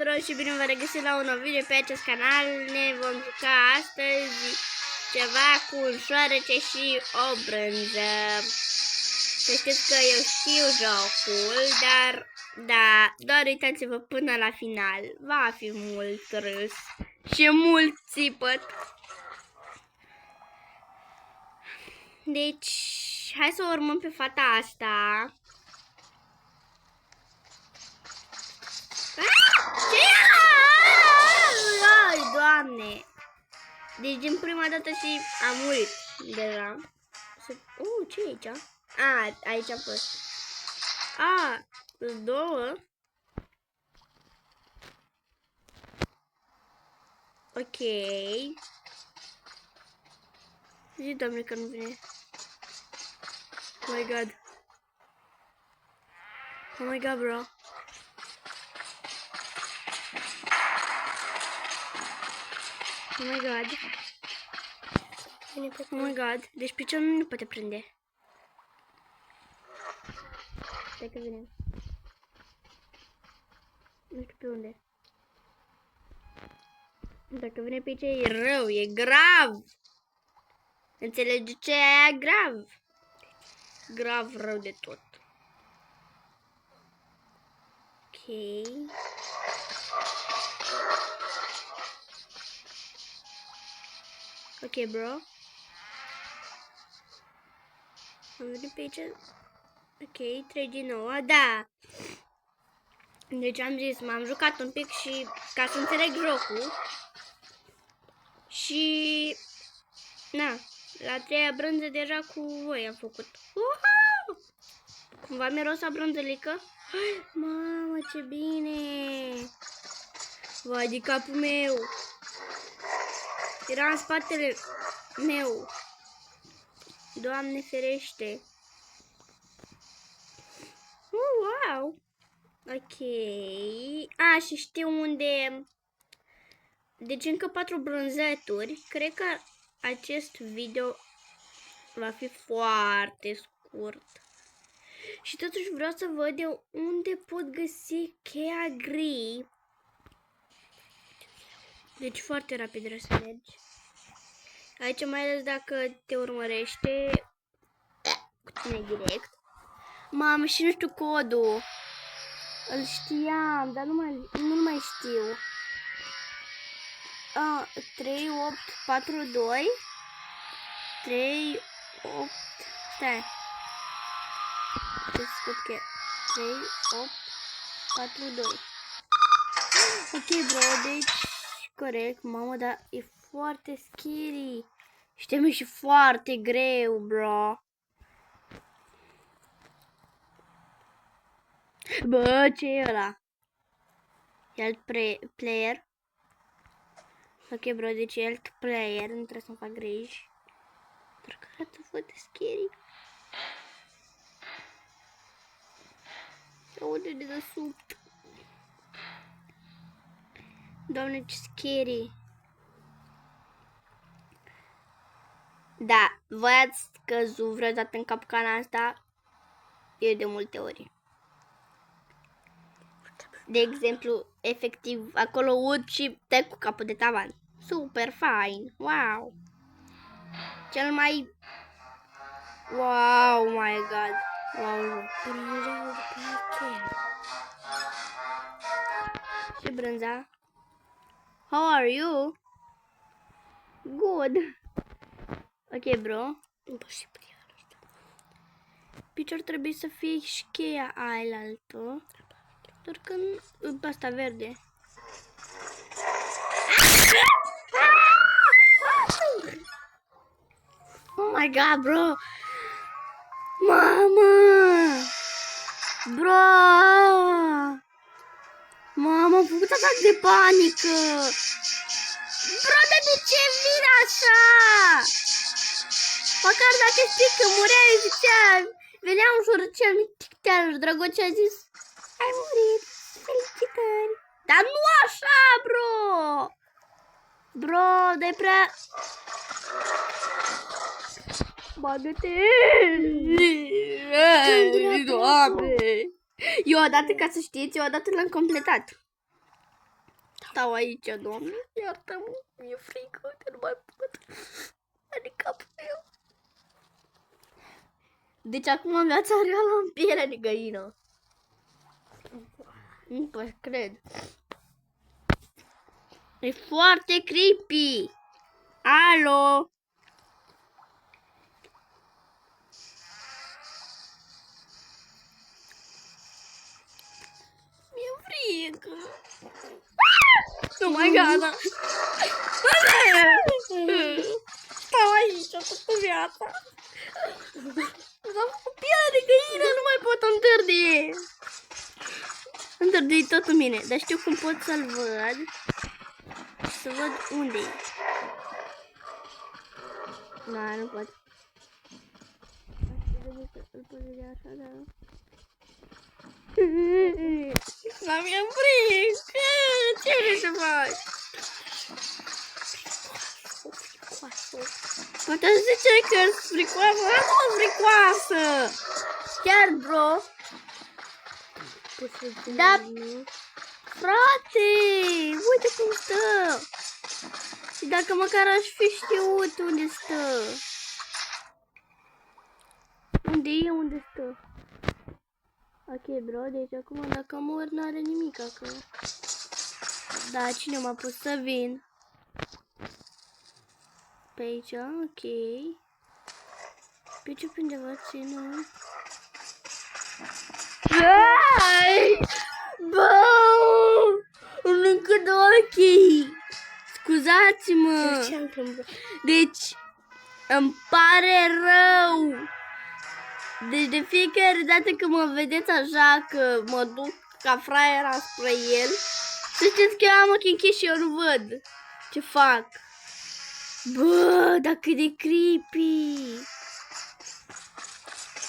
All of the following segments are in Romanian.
tuturor și bine vă regăsim la un nou video pe acest canal. Ne vom juca astăzi ceva cu un șoarece și o brânză. Să știți că eu știu jocul, dar da, doar uitați-vă până la final. Va fi mult râs și mult țipăt. Deci, hai să o urmăm pe fata asta. Ai, Doamne! Deci din prima dată și am murit deja. Ce e aici? Aici a fost. Sunt două. Ok. Zi, Doamne, că nu vine. Oh my god. Oh my god, bro. Oh my god. Oh my god. Deci piciorul nu poate prinde. Stai că vine. Nu știu pe unde. Dacă vine pe aici e rău, e grav. Înțelegi ce e aia grav? Grav rău de tot. Ok. Ok, bro. Am venit pe aici. Ok, 3 din nou. Da. Deci am zis, m-am jucat un pic și ca să înțeleg jocul. Și na, la 3-a brânză deja cu voi am făcut. Cumva miros a brânzălică. Mamă, ce bine! Vai de capul meu! Era în spatele meu. Doamne ferește! Wow! Ok. Și știu unde... Deci încă 4 brânzeturi. Cred că acest video va fi foarte scurt. Și totuși vreau să văd eu unde pot găsi cheia gri. Deci foarte rapid trebuie să mergi. Aici mai ales dacă te urmărește cu tine direct. Mamă, și nu știu codul. Îl știam, dar nu mai știu. 3, 8, 4, 2 3, 8. Stai. Ce scot că 3, 8, 4, 2. Ok, bro, deci corect, mamă, dar e foarte scary. Și teme și foarte greu, bro. Bă, ce e ăla? E alt player. Ok, bro, deci e alt player, nu trebuie să-mi fac griji. Dar că arată foarte scary. Se aude de desubt. Doamne, ce scary. Da, voi ați căzut vreodată în capcana asta? Eu de multe ori. De exemplu, efectiv, acolo ud și te cu capul de tavan. Super fain. Wow. Cel mai... Wow, my god. Wow. Și brânza? How are you? Good. Ok, bro. Picior trebuie să fie și cheia ailaltă. Doar că nu... Asta verde. Oh my god, bro! Mama! Bro! Mama, am făcut atac de panică! Bro, dar de ce vin așa? Măcar dacă știi că mureai, zicea, venea un șorăcel mic-tictean și Drăgocea a zis, ai murit, felicitări! Dar nu așa, bro! Bro, de prea... Bagă-te! Doamne! Eu odată, ca să știți, eu odată l-am completat. stau aici, doamne, iartă-mă, mi-e frică, uite, nu mai pot. Adică capul meu. Deci acum viața reală în pielea de găină. Nu pot cred. E foarte creepy. Alo? Mi-e frică. Oh my god. Stau aici toată viața. Am făcut pielea de găină, nu mai pot întârdi. Întârdui tot în mine, dar știu cum pot să-l văd. Să văd unde e. Da, nu pot. Îl pot vedea așa, dar... Dar mi-e frică. Ce vrei să faci? Poate zice că-s fricoasă, nu fricoasă. Chiar, bro. Da, frate, uite cum stă. Și dacă măcar aș fi știut unde stă. Unde stă? Ok, bro, deci acum dacă mor n-are nimic acolo. Da, cine m-a pus să vin? Pe aici, ok. Pe ce pe undeva țină? Bă! Îmi închid ochii! Scuzați-mă! Ce întâmplă? Deci, îmi pare rău! Deci de fiecare dată când mă vedeți așa că mă duc ca fraiera spre el, să știți că eu am ochii închiși și eu nu văd ce fac. Bă, dar cât de creepy!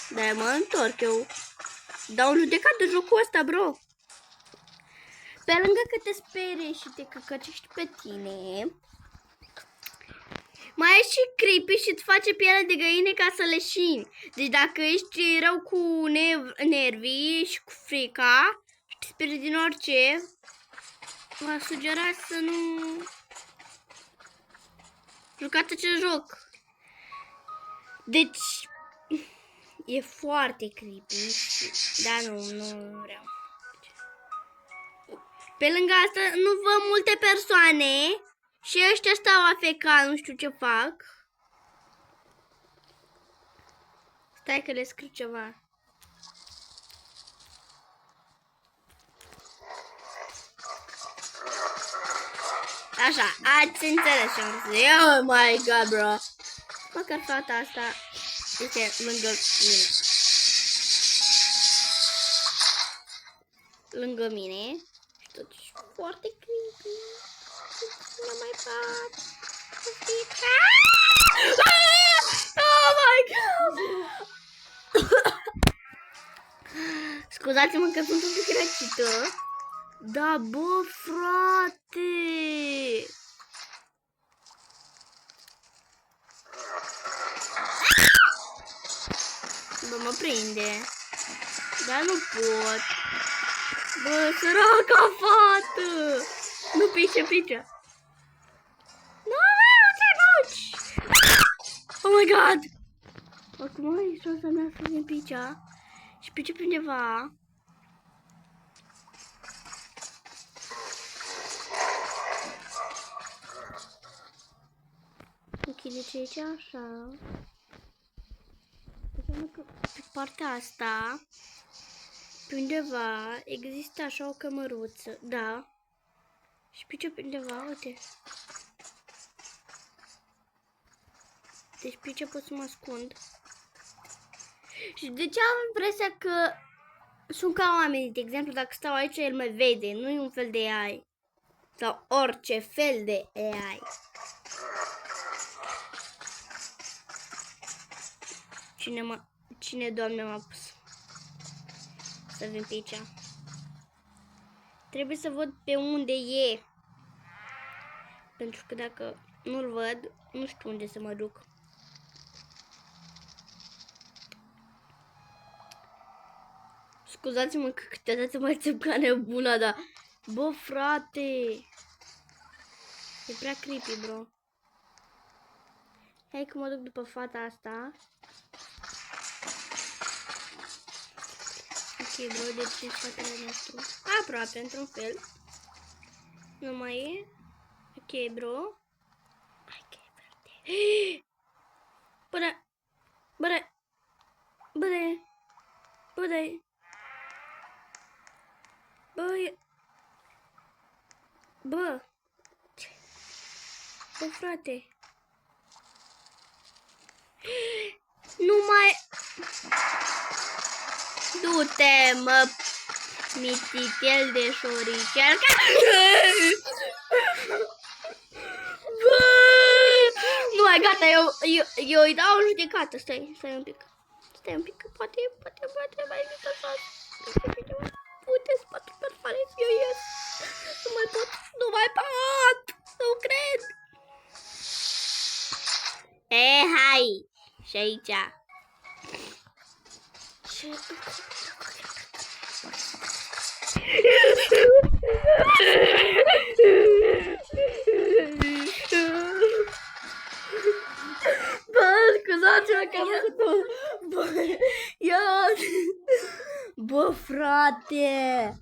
Dar mă întorc eu. Dau judecat de jocul ăsta, bro. Pe lângă că te sperie și te căcăcești pe tine, mai e și creepy și îți face pielea de găine ca să leșini. Deci dacă ești rău cu nervii și cu frica și te sperii din orice, v-aș sugera să nu jucați acest joc. Deci e foarte creepy, dar nu vreau. Pe lângă asta nu văd multe persoane și ăștia stau afecați, nu știu ce fac. Stai că le scriu ceva. Așa, ați înțeles ce am zis. Oh my god, bro. Măcar fata asta este lângă mine. Lângă mine. Și totuși foarte creepy. Nu mai pot. Oh my god! Scuzați-mă că sunt un pic răcită. Da, bă, frate! Bă, mă prinde. Dar nu pot. Bă, săraca fată! Nu pice. Nu te duci! Oh my god! Acum e șansa mea să vin picea. Și pice pe undeva. Închideți aici așa. Înseamnă că pe partea asta, pe undeva, există așa o cămăruță. Da. Și pice pe undeva, uite. Deci pe ce pot să mă ascund. Și de ce am impresia că sunt ca oamenii? De exemplu, dacă stau aici, el mă vede. Nu e un fel de AI. Sau orice fel de AI. Cine, Doamne, m-a pus să vin pe aici? Trebuie să văd pe unde e. Pentru că dacă nu-l văd, nu știu unde să mă duc. Scuzați-mă că câteodată mai țip ca nebuna, dar... Bă, frate! E prea creepy, bro. Hai că mă duc după fata asta. Ok, bro, deci e spatele nostru. Aproape, într-un fel. Nu mai e. Ok, bro. Ok, frate. Bă, bă, bă, bă, bă, bă, bă, frate. Nu mai... Du-te, mă, mititel de șoricel. Bă! Nu mai, gata, eu îi dau o judecată. Stai un pic. Stai un pic, că poate mai zic așa. Uite, spatul perforat, eu ies. Nu mai pot, nu cred. Hai, și aici. Bă, scuzați-mă că am făcut. Bă, frate.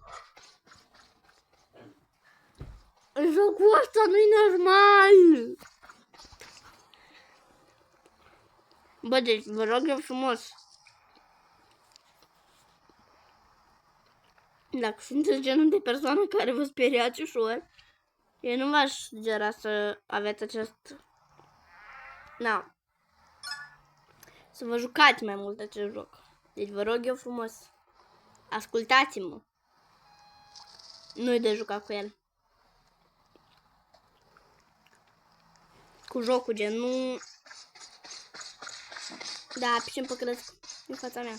Jocul ăsta nu-i normal. Bă, deci vă rog eu frumos. Dacă sunteți genul de persoană care vă speriați ușor, eu nu v-aș sugera să aveți acest... Să vă jucați mai mult acest joc. Deci vă rog eu frumos, ascultați-mă. Nu-i de jucat cu el. Cu jocul, gen, nu... Da, pișem pe cresc în fața mea.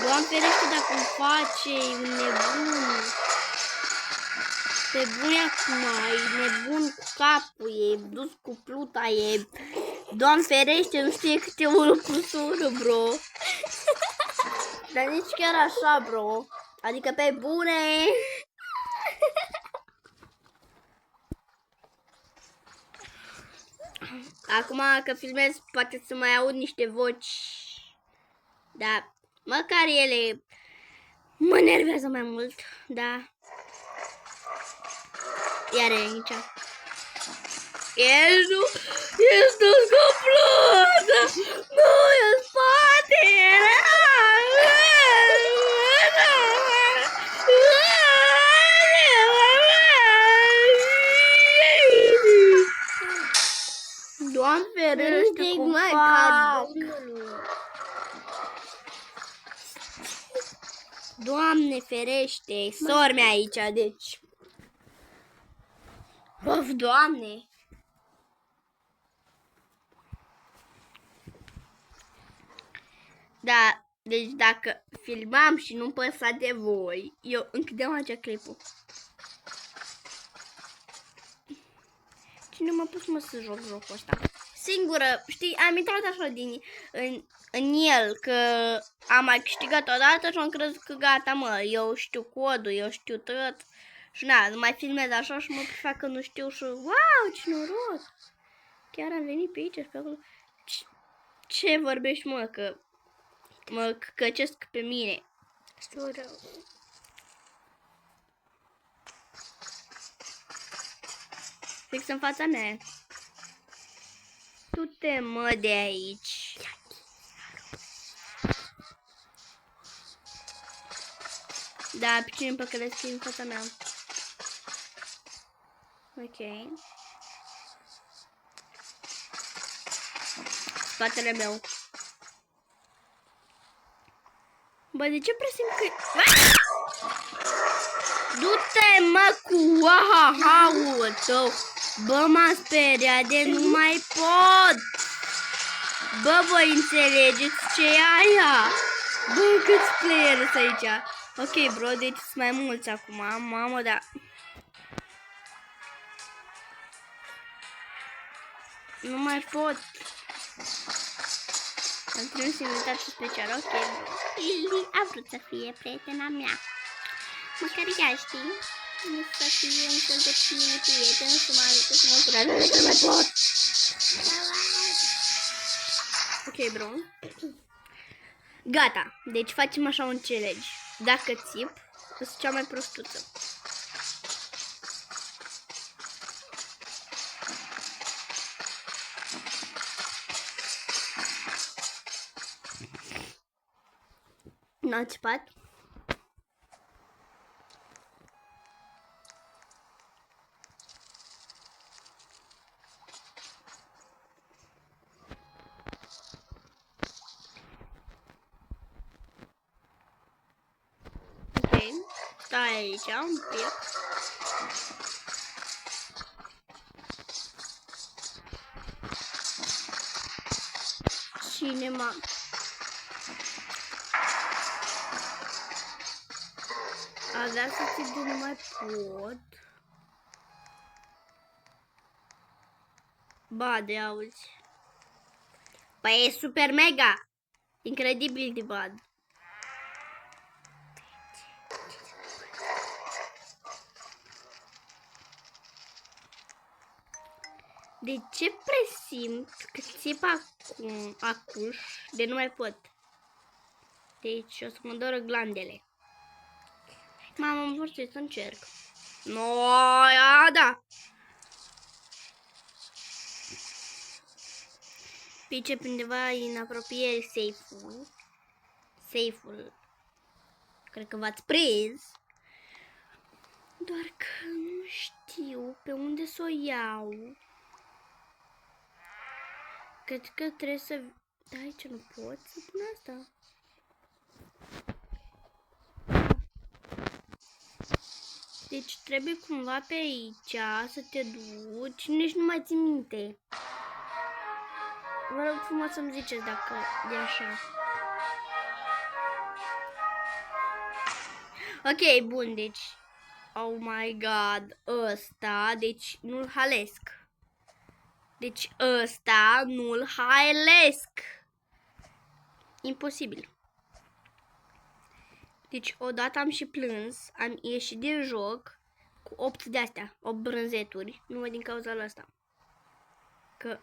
Doamne ferește dacă îmi face un nebun. Pe bune acum, e nebun cu capul, e dus cu pluta, e... Doamne ferește, nu știe câte unul cu sună, bro. Dar nici chiar așa, bro. Adică pe bune. Acum că filmez, poate să mai aud niște voci. Da, măcar ele mă nervează mai mult, da. Iar aici. Ești scoplută! Nu, e în spate! Doamne ferește, cum fac! Doamne ferește, sor-mi aici, deci. Of, Doamne! Da, deci dacă filmam și nu păsa de voi, eu închideam acea clipul. Cine m-a pus mă să joc jocul ăsta? Singură, știi, am intrat așa în el, că am mai câștigat odată și am crezut că gata, mă, eu știu codul, eu știu tot. Și na, nu mai filmez așa și mă prefac că nu știu și wow, ce noroc! Chiar am venit pe aici și pe acolo. Ce vorbești, mă, că mă căcesc pe mine? Știu rău. Fix în fața mea. Du-te, mă, de aici. Da, pe cine păcălesc în fața mea. Ok. Spatele meu. Bă, de ce presimt că... Du-te, mă, cu ha-ha-ha-ul tău. Bă, m-am speriat de nu mai pot. Bă, voi înțelegeți ce e aia? Bă, câți player aici. Ok, bro, deci sunt mai mulți acum. Mamă, da. Nu mai pot. Am trimis invitație special, ok. Lili a vrut să fie prietena mea. Măcar ea știi. Nu să fie un fel de prieten să mă arătă să mă curajeze că mai pot. Ok, bro. Gata. Deci facem așa un challenge. Dacă țip, sunt cea mai prostuță. N-a țipat? Ok. Stai aici un pic. Cinema. Avea să țip de nu mai pot. Ba, de auzi. Păi e super mega. Incredibil de bad. De ce presimt că țip acum, acuș, de nu mai pot? Deci o să mă doră glandele. Mama, am vrut să încerc. Da. Pice undeva în apropiere safe-ul. Safe-ul. Cred că v-ați prins. Doar că nu știu pe unde să o iau. Cred că trebuie să... Da, aici nu pot să pun asta. Deci trebuie cumva pe aici să te duci. Nici nu mai țin minte. Vă rog frumos să-mi ziceți dacă e așa. Ok, bun, deci... Oh my god, ăsta, deci nu-l halesc. Deci ăsta nu-l halesc. Imposibil. Deci odată am și plâns, am ieșit din joc cu 8 de-astea, 8 brânzeturi, numai din cauza asta. Că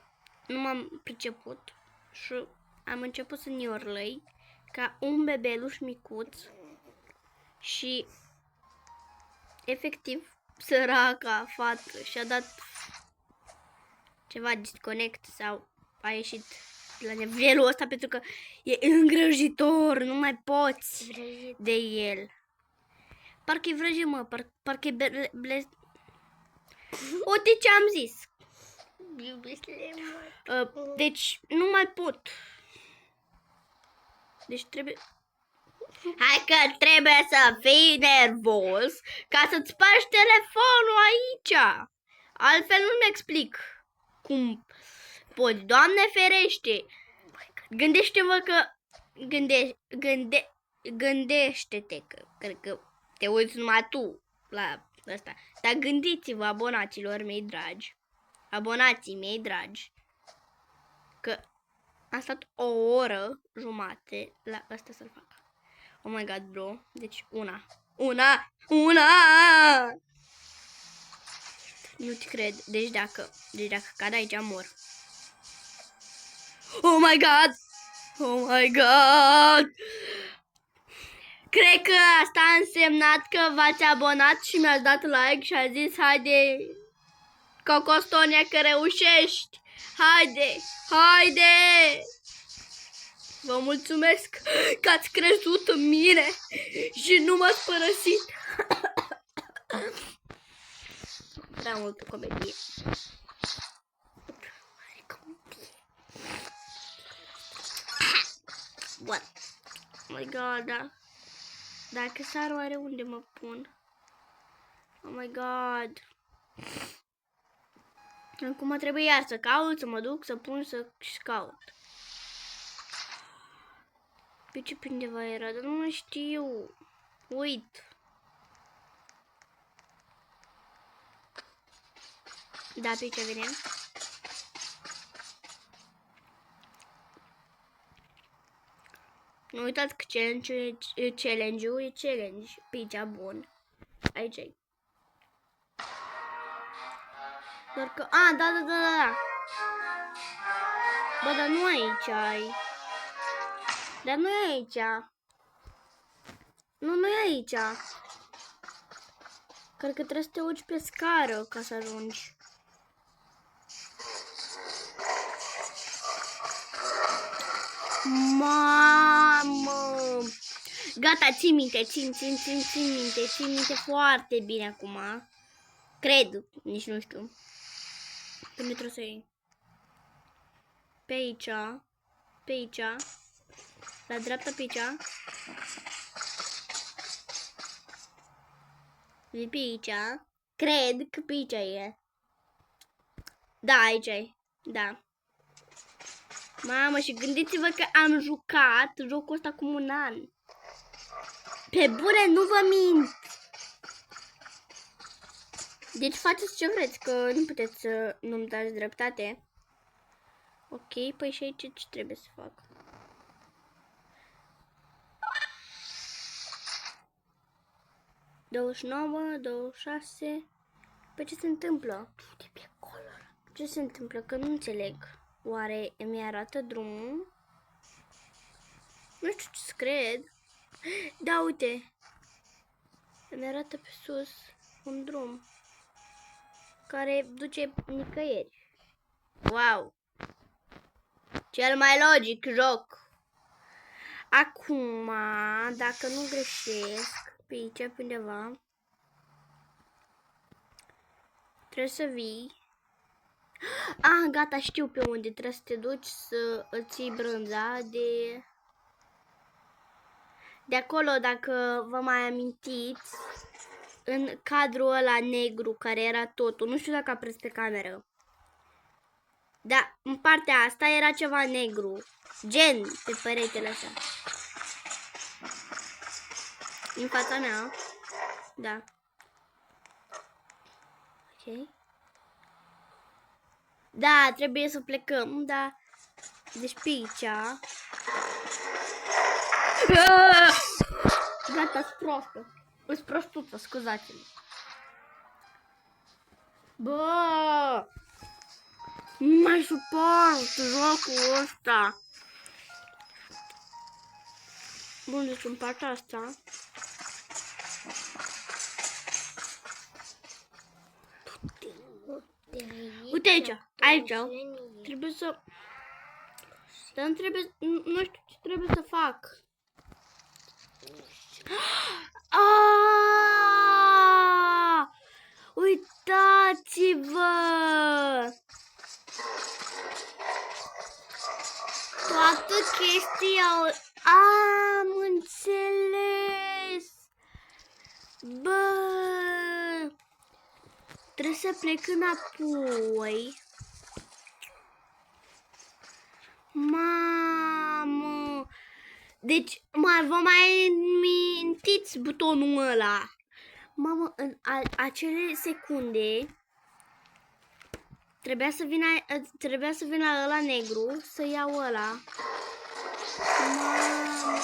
nu m-am priceput și am început să niorlăi ca un bebeluș micuț și efectiv săraca fată și-a dat ceva disconnect sau a ieșit la nivelul ăsta pentru că e îngrozitor, nu mai poți de el. Parcă-i vrăjit, mă, parcă-i blez... Uite ce am zis. Deci nu mai pot. Deci trebuie... Hai că trebuie să fii nervos ca să-ți spargi telefonul aici. Altfel nu-mi explic cum poți. Doamne ferește. Gândește-vă că... Gândește-te că cred că te uiți numai tu la asta. Dar gândiți-vă, abonaților mei dragi, abonații mei dragi, că am stat o oră jumate la asta să-l fac. Oh my god, bro. Deci una. Nu te cred. Deci dacă cad aici mor. Oh my god. Oh my god. Cred că asta a însemnat că v-ați abonat și mi-ați dat like și a zis haide Cocostonia că reușești. Haide. Vă mulțumesc că ați crezut în mine și nu m-ați părăsit. Prea multă comedie. Bun. Oh my god, da. Dacă sar oare unde mă pun? Oh my god. Acum trebuie iar să caut, să mă duc, să pun, să caut. Pe ce pe undeva era? Dar nu mai știu. Uit. Da, pe ce vedem? Nu uitați că challenge-ul e challenge. Pe aici, bun. Aici e. Doar că... A, da. Bă, dar nu aici ai. Dar nu e aici. Nu e aici. Cred că trebuie să te urci pe scară ca să ajungi. Mamă! Gata, ții minte, ții minte foarte bine acum. Cred, nici nu știu. Când trebuie să iei? Pe aici, la dreapta pe aici. E pe aici. Cred că pe aici e. Da, aici e. Da. Mamă, și gândiți-vă că am jucat jocul ăsta acum un an. Pe bune, nu vă mint. Deci faceți ce vreți, că nu puteți să nu-mi dați dreptate. Ok, păi și aici ce trebuie să fac? ...29, 26... Păi ce se întâmplă? Ce se întâmplă? Că nu înțeleg. Oare mi arată drumul? Nu știu ce să cred. Da, uite. Mi arată pe sus un drum care duce nicăieri. Wow! Cel mai logic joc. Acum, dacă nu greșesc, pe aici, pe undeva, trebuie să vii. Ah, gata, știu pe unde. Trebuie să te duci să îți iei brânza de acolo, dacă vă mai amintiți, în cadrul ăla negru care era totul. Nu știu dacă a prins pe cameră. Dar în partea asta era ceva negru. Gen pe peretele ăsta. În fața mea. Da. Ok. Da, trebuie să plecăm, da. Deci pe aici. Gata, sunt proastă. Sunt prostuță, scuzați-mă. Bă! Nu mai suport jocul ăsta. Bun, deci în partea asta. Uite aici, trebuie să... Dar nu trebuie, nu știu ce trebuie să fac. Uitați-vă! Toată chestia... Am înțeles! Bă! Trebuie să plec înapoi. Mamă! Deci, vă mai mintiți butonul ăla. Mamă, în acele secunde trebuia să vină ăla negru să iau ăla. Mamă!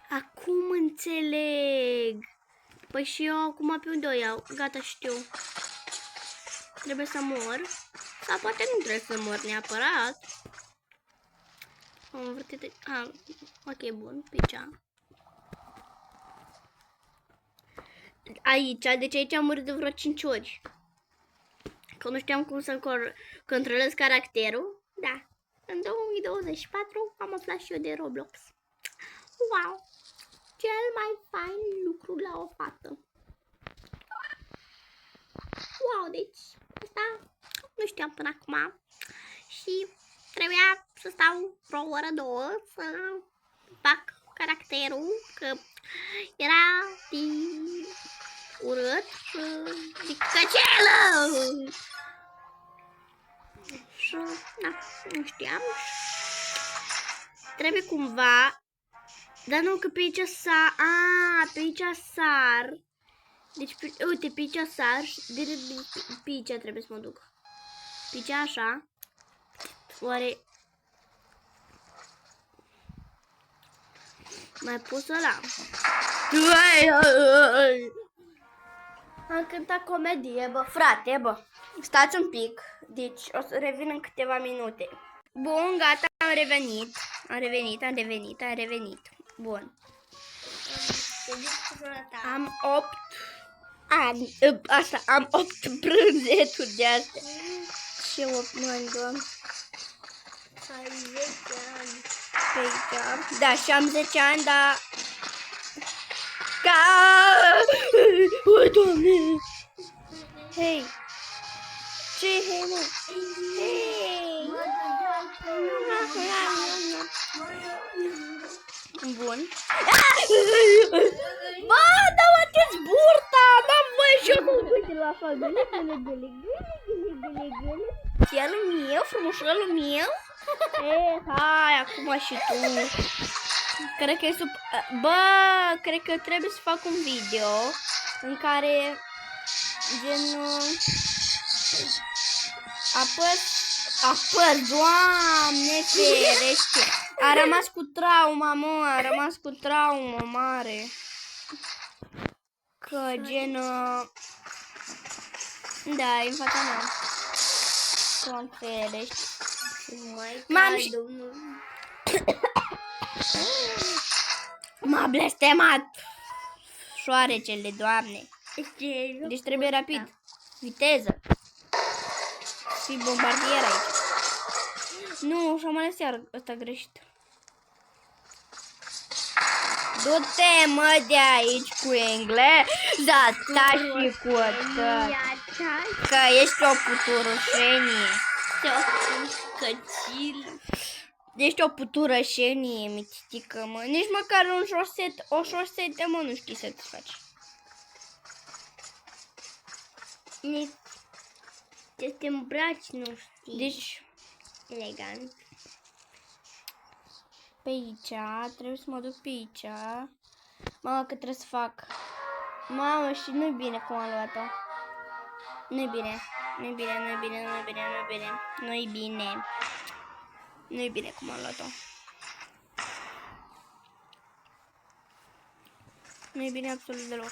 Acum înțeleg. Păi și eu acum pe unde o iau? Gata, știu. Trebuie să mor. Sau poate nu trebuie să mor neapărat. Am învârtit... ok, bun, pe aici. Deci aici am murit de vreo 5 ori. Că nu știam cum să controlez caracterul. Da. În 2024 am aflat și eu de Roblox. Wow! Cel mai fain lucru la o fată. Wow, deci asta nu știam până acum. Și trebuia să stau vreo oră, două să fac caracterul, că era de urât, de căcelă. Și da, nu știam. Trebuie cumva, dar nu, că pe aici pe aici sar. Deci, uite, pe aici sar și pe aici trebuie să mă duc. Pe aici așa. Oare mai pus ăla? Am cântat comedie, bă. Frate, bă. Stați un pic. Deci o să revin în câteva minute. Bun, gata, am revenit. Bun. Am 8 ani. Asta, am 8 brânzeturi de astea. Ce 8 ani, doamne. Ai 10 ani. Pe aici. Da, și am 10 ani, dar... Ui, doamne! Hei! Ce hei, mă? Hei! Bun. Bă, dar mă atins burta! N-am voie și eu să uite la așa. Gâle. Cielul meu, frumușelul meu? Hai, acum și tu. Cred că e Bă, cred că trebuie să fac un video în care genul apăs, Doamne ferește. A rămas cu trauma, mă, a rămas cu traumă mare. Că genul... Da, e în fața mea. Doamne ferește. M-am și... M-a blestemat șoarecele, Doamne. Deci trebuie rapid. Viteză. Fii bombardier aici. Nu, și-am ales iar ăsta greșit. Du-te, mă, de aici cu engleza ta și cu ăsta. Că ești o puturușenie. Ești o puturășenie, mititică, mă. Nici măcar o șosetă, mă, nu știi să-ți faci. Ce te îmbraci, nu știi. Deci, elegant. pe aici, trebuie să mă duc pe aici. Mamă, că trebuie să fac. Mamă, și nu-i bine cum am luat-o. Nu-i bine. Nu-i bine cum am luat-o. Nu-i bine absolut deloc.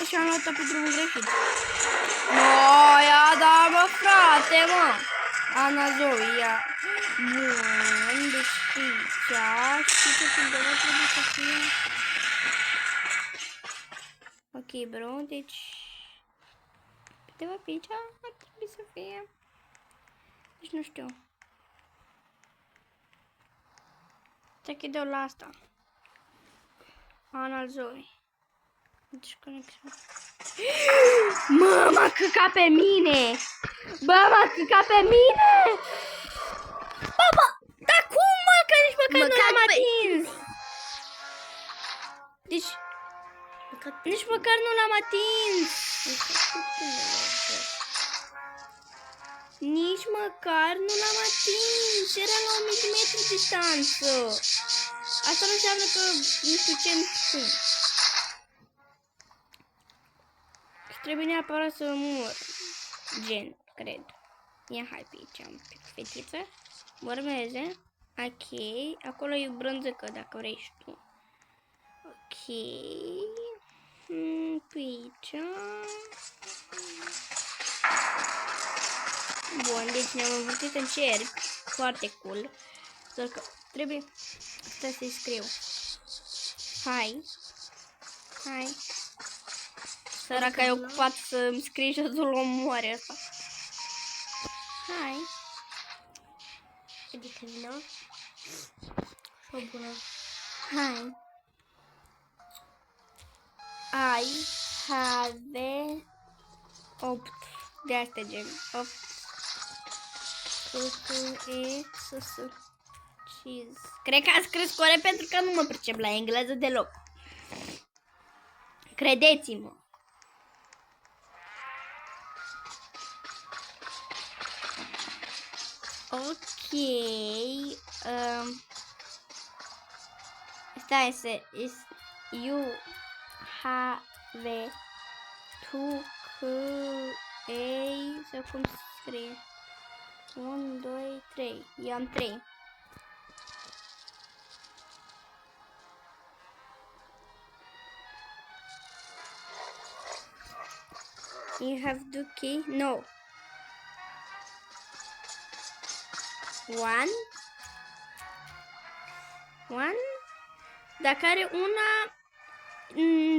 Și am luat-o pe drumul greșit. No, ia da, mă, frate, mă. Ana Zoia. Bun, deci aici. Știi ce undeva trebuie să fie? Ok, bro, deci... Undeva pe aici ar trebui să fie. Deci nu știu. Te chideu la asta. Ana Zoe. Deci conexiune. Mă, m-a căcat pe mine! Bă, m-a căcat pe mine! Bă, dar cum, mă, că nici măcar nu l-am atins? Deci, nici măcar nu l-am atins. Nici măcar nu l-am atins. Era la 1 milimetru distanță. Asta nu înseamnă că nu știu ce, nu știu cum. Trebuie neapărat să mor. Gen, cred. Ia hai pe aici un pic, fetiță. Urmeze. Ok. Acolo e brânzăcă, dacă vrei și tu. Ok. Pe aici. Bun, deci ne-am învârtit în cerc. Foarte cool. Doar că trebuie să-i scriu. Hai. Săraca e ocupat să-mi scrie și să-l omoare asta. Hai. Adică nu? O bună. Hai. Ai have 8 de astea gen 8 cheese. Cred că a scris corect pentru că nu mă pricep la engleză deloc. Credeți-mă. Ok. Stai să you have to create sau cum se scrie? 1, 2, 3. Eu am 3. You have the key? No. 1. Dacă are una...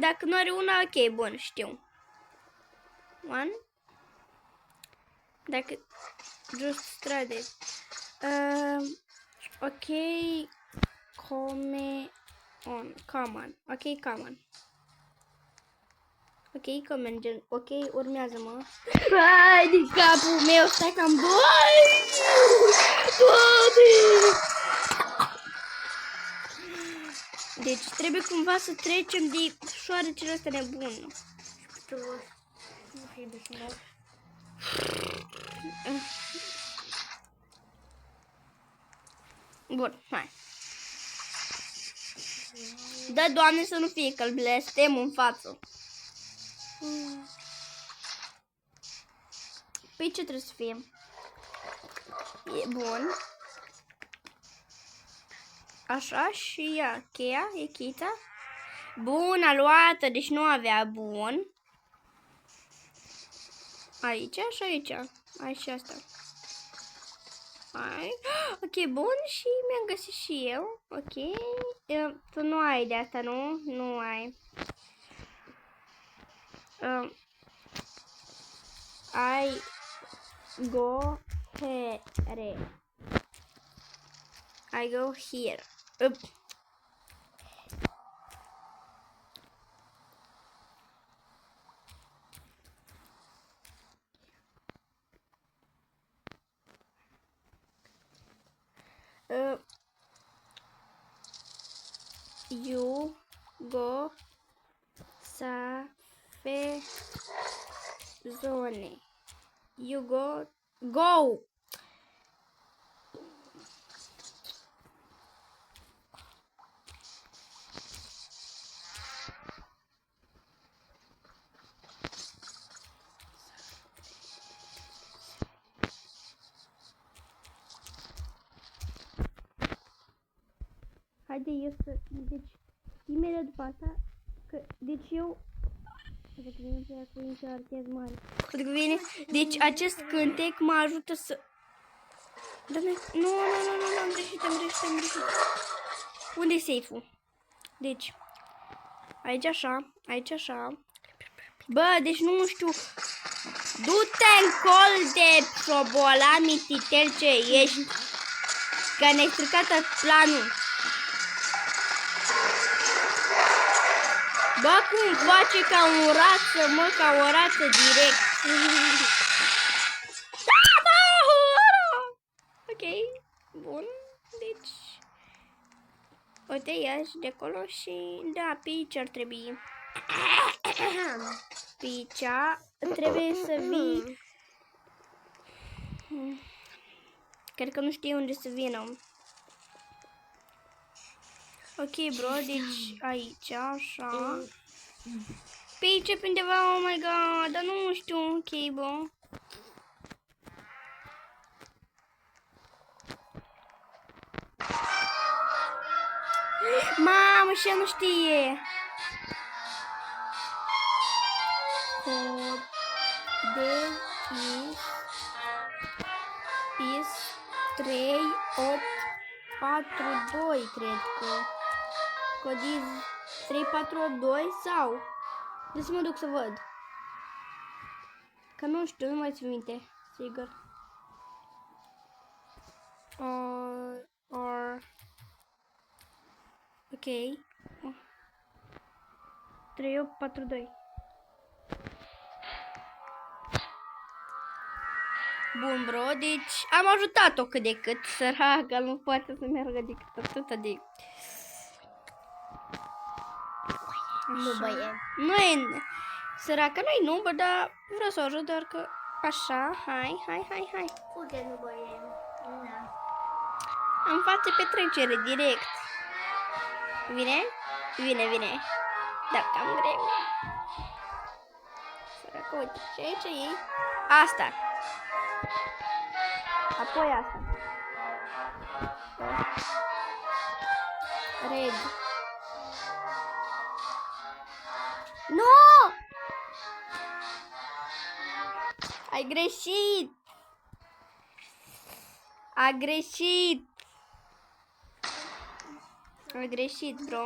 Dacă nu are una, ok, bun, știu. 1. Dacă... Just strade. Ok. Common. Ok, common. Ok, common. Ok, urmează-mă. Hai, din capul meu, stai cam... Băi! Doamne! Deci trebuie cumva să trecem de șoarecele ăsta nebun. Bun, hai. Da, Doamne, să nu fie că-l blestem în față. Păi ce trebuie să fie? E bun. Așa și ia cheia, e chita. Bun, a luat-o, deci nu avea bun. Aici și aici. Aici și asta. Hai. Ok, bun, și mi-am găsit și eu. Ok. Tu nu ai de asta, nu? Nu ai. I go here. I go here. Up. You go safe zone. You go. Haide eu să... Deci, imediat după asta, deci eu... Deci acest cântec mă ajută să... Nu, am greșit. Unde e safe-ul? Deci, aici așa. Bă, deci nu știu. Du-te în col de șobola, mititel ce ești. Că ne-ai stricat planul. Bă, cum face ca o rață, mă, ca o rață direct. Ok, bun, deci... O te ieși de acolo și... Da, pe aici ar trebui. Pe aici trebuie să vii... Cred că nu știu unde să vină. Ok, bro, deci aici, așa. Pe aici, pe undeva, oh my god, dar nu știu, ok, bro. Mamă, și ea nu știe. Cod de is 3, 8, 4, 2, cred că. Cod is 3, 4, 8, 2 sau... Trebuie să mă duc să văd. Că nu știu, nu mai țin minte, sigur. Ok. 3, 8, 4, 2. Bun, bro, deci am ajutat-o cât de cât, săraca, nu poate să meargă decât atâta de... Nu băie. Nu e... Săraca nu-i nubă, dar vreau să o ajut, doar că... Așa, hai. Uite, nu băie. Da. Am față petrecere, direct. Vine? Vine. Da, cam greu. Săraca, uite, și aici e asta. Apoi asta. Red. Nu! Ai greșit! A greșit! Ai greșit, bro.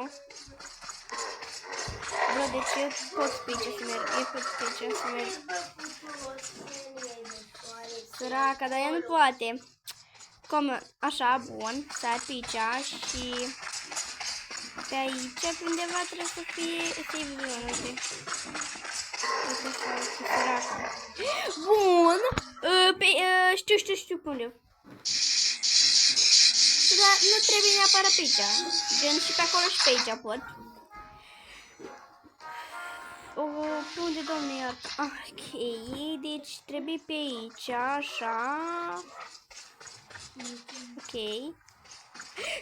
Bro, deci eu pot pe aici să merg. Eu pot pe aici să merg. Săraca, dar ea nu poate. Cum? Așa, bun. Stai pe aici și... Pe aici, pe undeva trebuie să fie save zone, uite. Uite așa, uite, săraca. Bun! Știu pe unde. Dar nu trebuie neapărat pe aici. Gen și pe acolo și pe aici pot. Pe unde, doamne, iartă? Ok, deci trebuie pe aici, așa. Ok.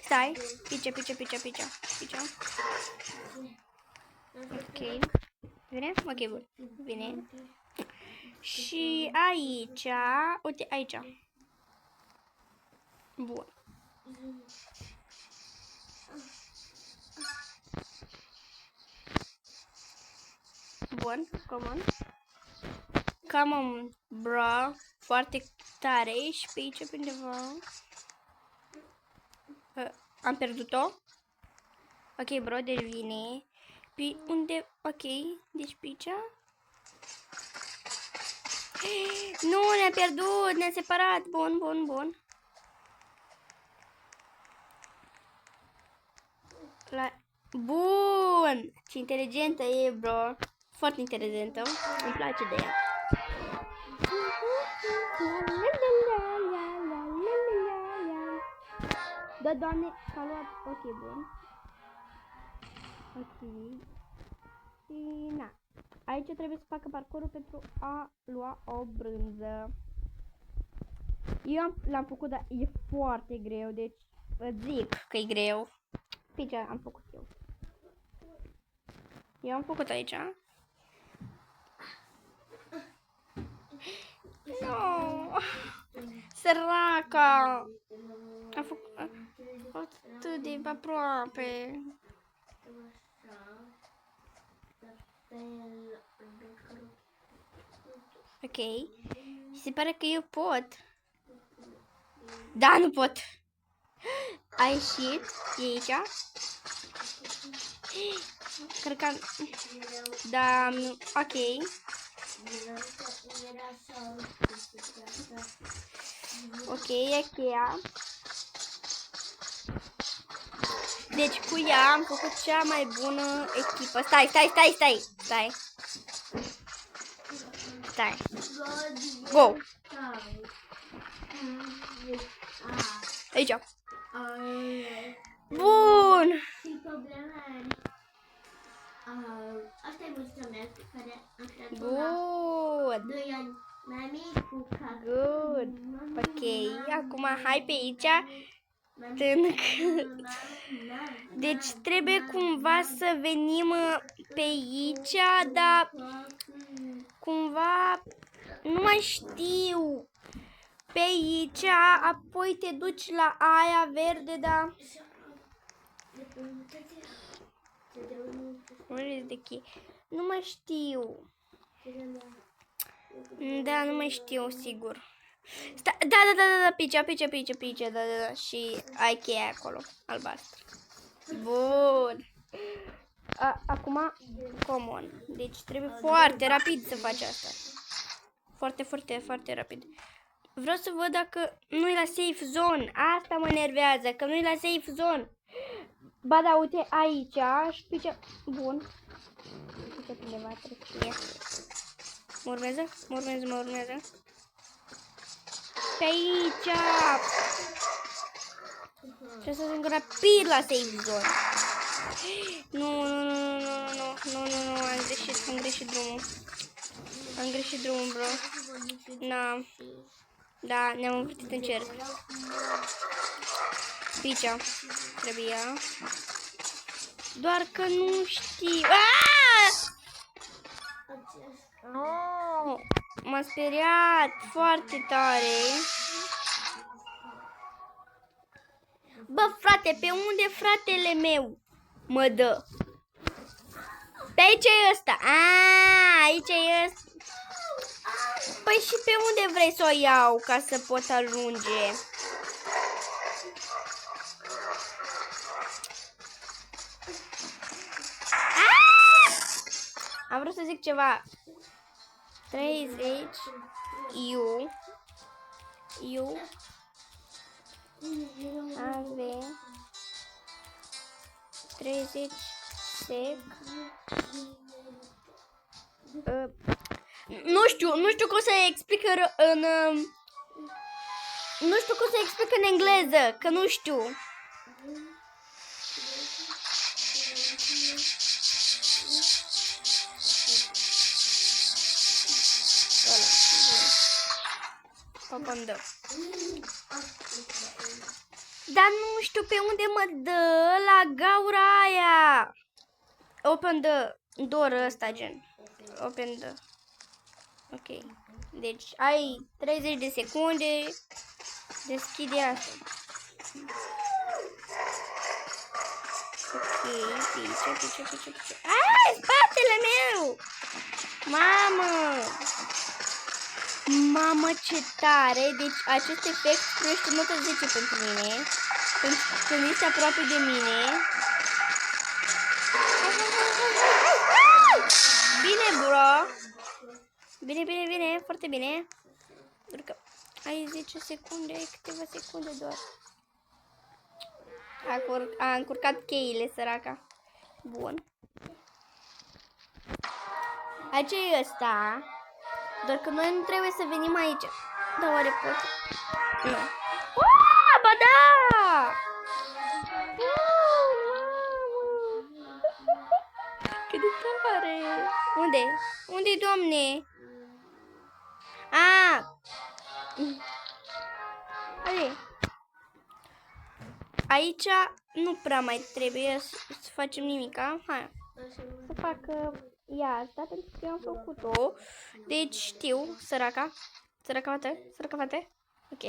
Stai, picia. Ok. Bine? Ok, bun. Bine. Și aici, uite, aici. Bun. Bun, come on, bro, foarte tare și pe aici, pe undeva. Am pierdut-o. Ok, bro, deci vine. Pe unde, ok, deci pe aici. Nu, ne-a pierdut, ne-a separat, bun. Bun! Ce inteligentă e, bro. Foarte inteligentă. Îmi place de ea. Da, doamne, s-a luat. Ok, bun. Ok. Și na. Aici trebuie să facă parcursul pentru a lua o brânză. Eu l-am făcut, dar e foarte greu, deci îți zic că e greu. Pe ce am făcut eu? Eu am făcut aici. No! Săraca! Am făcut atât de aproape. Ok. Se pare că eu pot. Da, nu pot. A ieșit. E aici. Cred că... Da, ok. Ok, e cheia. Deci cu ea am făcut cea mai bună echipă. Stai. Go! Aici. Bun! Asta e vârsta mea care am creat-o Good! 2 ani. Mai mic cu cap. Good! Ok, acum hai pe aici. Tânc. Deci trebuie cumva să venim pe aici, dar cumva nu mai știu. Pe aici, apoi te duci la aia verde, dar... Nu mai știu. Da, nu mai știu, sigur. Da, picia, da, și ai cheia acolo, albastră. Bun. Acum, common. Deci trebuie foarte rapid să faci asta. Foarte rapid. Vreau să văd dacă nu-i la safe zone. Asta mă enervează, că nu-i la safe zone. Ba da, uite, aici și picia... Bun. Uite undeva trebuie să fie. Mă urmează. Pe aici. Trebuie să ajung rapid la safe zone. Nu, am greșit drumul, bro. Da, ne-am învârtit în cerc. Picea trebuia. Doar că nu știu. Nu, m-a speriat foarte tare. Bă, frate, pe unde fratele meu mă dă? Pe aici e ăsta. Aici e ăsta. Păi și pe unde vrei să o iau ca să pot ajunge? Am vrut să zic ceva. 30 U ave 30 sec. Nu știu cum să explic în nu știu cum să explic în engleză, că nu știu. Papandă. Dar nu știu pe unde mă dă la gaura aia. Open the door ăsta, gen. Open the. Ok. Deci ai 30 de secunde. Deschide asta. Ok, pice. Ai, spatele meu! Mamă, ce tare! Deci acest efect primește notă 10 pentru mine. Pentru că este aproape de mine. Bine, bro! Bine, foarte bine. Urcă. Ai 10 secunde, câteva secunde doar. A încurcat cheile, săraca. Bun. Aici e ăsta. Doar că noi nu trebuie să venim aici. Da, oare pot? Nu. Ba da! Cât de tare! Unde? Unde-i, doamne? Aici nu prea mai trebuie să facem nimica. Hai. Să fac asta pentru că eu am făcut-o. Deci știu, săraca fată. Ok.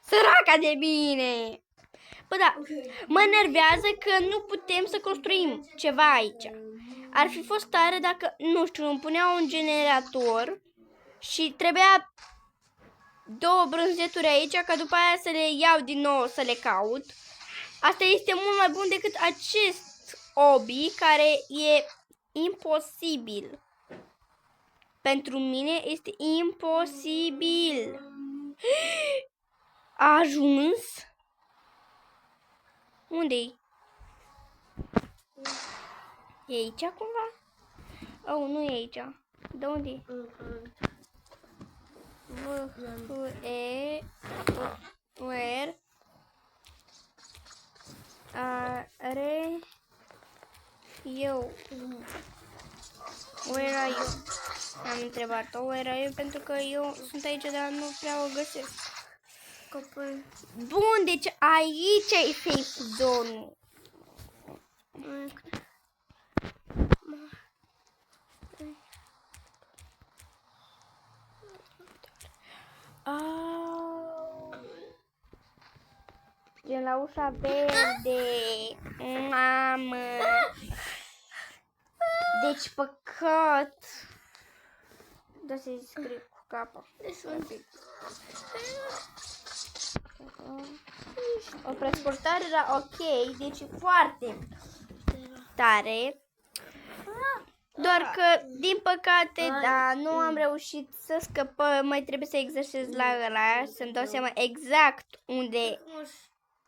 Săraca de bine! Bă, da, mă enervează că nu putem să construim ceva aici. Ar fi fost tare dacă, nu știu, îmi punea un generator și trebuia 2 brânzeturi aici, ca după aia să le iau din nou să le caut. Asta este mult mai bun decât acest obi care e imposibil. Pentru mine este imposibil. A ajuns? Unde-i? E aici cumva? Oh, nu e aici. De unde e? Where are you? Where are you? Am întrebat-o, where are you, pentru că eu sunt aici, dar nu prea o găsesc. Bun, deci aici e safe zone-ul. Gen la ușa verde. Mamă. Deci păcat. Da, să-i scriu cu capa. O transportare era ok, deci foarte tare. Doar că, din păcate, da, nu am reușit să scăpăm. Mai trebuie să exersez la ăla, să-mi dau seama exact unde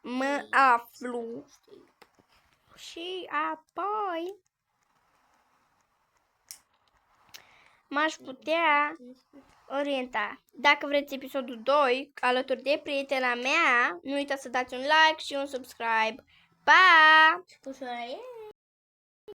mă aflu. Și apoi m-aș putea orienta. Dacă vreți episodul 2 alături de prietena mea, nu uitați să dați un like și un subscribe. Pa!